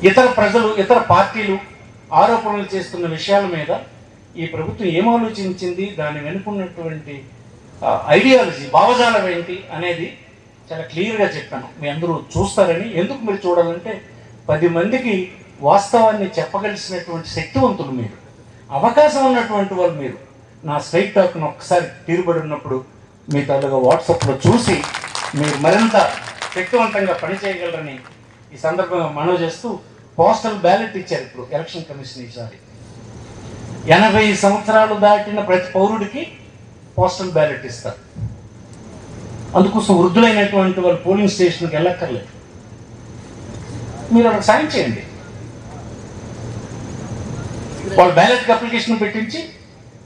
ఇతర ప్రజలు, ఇతర పార్టీలు ఆరోపణలు చేస్తున్న విషయాల మీద ఈ ప్రభుత్వం ఏం ఆలోచించింది, దాని వెనుకున్నటువంటి ఐడియాలజీ, భావజాలం ఏంటి అనేది చాలా క్లియర్గా చెప్పాను. మీ అందరూ చూస్తారని. ఎందుకు మీరు చూడాలంటే 10 మందికి వాస్తవాన్ని చెప్పగలిసినటువంటి శక్తివంతులు మీరు, అవకాశం ఉన్నటువంటి వాళ్ళు మీరు. నా స్ట్రైట్ టాక్ను ఒక్కసారి తీరుబడి ఉన్నప్పుడు మీ తాలూగా వాట్సాప్లో చూసి మీరు మరింత శక్తివంతంగా పనిచేయగలరని ఈ సందర్భంగా మనవి చేస్తూ, పోస్టల్ బ్యాలెట్ ఇచ్చారు ఇప్పుడు ఎలక్షన్ కమిషన్ ఈసారి. 80 సంవత్సరాలు దాటిన ప్రతి పౌరుడికి పోస్టల్ బ్యాలెట్ ఇస్తారు. అందుకోసం వృద్ధులైనటువంటి వాళ్ళు పోలింగ్ స్టేషన్కి వెళ్ళక్కర్లేదు. మీరు అక్కడ సాయం చేయండి. వాళ్ళు బ్యాలెట్కి అప్లికేషన్ పెట్టించి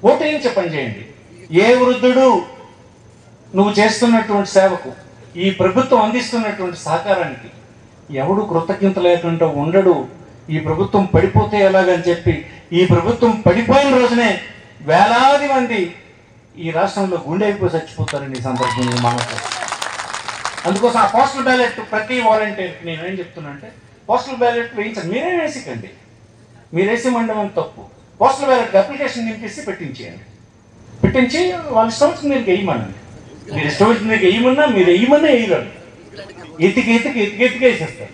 ఓటు వేయించే పని చేయండి. ఏ వృద్ధుడు నువ్వు చేస్తున్నటువంటి సేవకు, ఈ ప్రభుత్వం అందిస్తున్నటువంటి సహకారానికి ఎవడు కృతజ్ఞత లేకుండా ఉండడు. ఈ ప్రభుత్వం పడిపోతే ఎలాగని చెప్పి, ఈ ప్రభుత్వం పడిపోయిన రోజునే వేలాది మంది ఈ రాష్ట్రంలో గుండె అయిపోయి చచ్చిపోతారని ఈ సందర్భంగా మనకు. అందుకోసం ఆ పోస్టల్ బ్యాలెట్ ప్రతి వాలంటీర్కి నేను ఏం చెప్తున్నా అంటే, పోస్టల్ బ్యాలెట్ వేయించండి. మీరే వేసికండి, మీరు వేసి మండలం తప్పు. పోస్టల్ బ్యాలెట్ అప్లికేషన్ నింపేసి పెట్టించేయండి. పెట్టించి వాళ్ళ ఇష్టం వచ్చింది మీరు వేయమనండి. మీరు ఇష్టం వచ్చింది మీరు వేయమన్నా, మీరు వేయమన్నా వేయరాడు. ఎతికి వేసేస్తారు.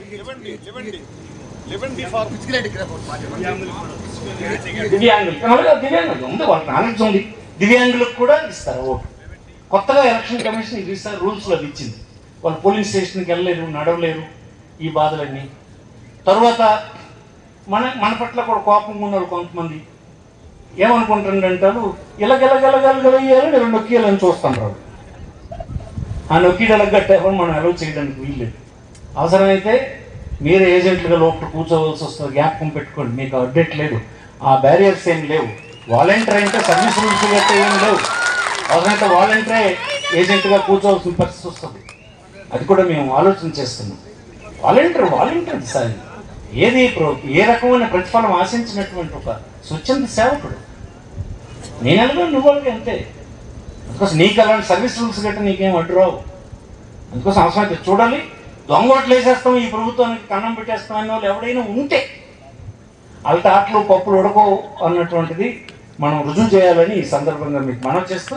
దివ్యాంగులు ఉంది, వాళ్ళకి నాలెడ్జ్ ఉంది. దివ్యాంగులకు కూడా ఇస్తారు ఓటు. కొత్తగా ఎలక్షన్ కమిషన్ ఇది ఇస్తారు, రూల్స్లో అది ఇచ్చింది. వాళ్ళు పోలింగ్ స్టేషన్కి వెళ్ళలేరు, నడవలేరు, ఈ బాధలన్నీ. తర్వాత మన పట్ల కూడా కోపంగా ఉన్నారు కొంతమంది. ఏమనుకుంటారంటారు, ఇలాగెలగెలగెలగెలగేయాలని 2 నొక్కియాలని చూస్తుంటారు. ఆ నొక్కిడు ఎలగట్టేమని మనం అలౌ చేయడానికి వీల్లేదు. అవసరమైతే మీరే ఏజెంట్లుగా లోపల కూర్చోవలసి వస్తుంది. జ్ఞాపకం పెట్టుకోండి, మీకు అప్డేట్ లేదు, ఆ బ్యారియర్స్ ఏం లేవు. వాలంటీర్ అంటే సర్వీస్ రూల్స్ గట్టే ఏం లేవు. అవసరమైతే వాలంటీరే ఏజెంట్గా కూర్చోవలసిన పరిస్థితి వస్తుంది. అది కూడా మేము ఆలోచన చేస్తున్నాం. వాలంటీర్ సార్ ఏది ఏ రకమైన ప్రతిఫలం ఆశించినటువంటి ఒక స్వచ్ఛంద సేవకుడు. నేను ఎలాగో నువ్వు అంతే. అందుకోసం నీకు అలాంటి సర్వీస్ రూల్స్ గట్రా నీకేం అడ్డు రావు. అందుకోసం అవసరమైతే చూడాలి. దొంగ ఓట్లు వేసేస్తాం, ఈ ప్రభుత్వానికి కన్నం పెట్టేస్తాం అనే వాళ్ళు ఎవడైనా ఉంటే వాళ్ళ ఆటలు పప్పులు ఉడకవు అన్నటువంటిది మనం రుజువు చేయాలని ఈ సందర్భంగా మీకు మనవి చేస్తూ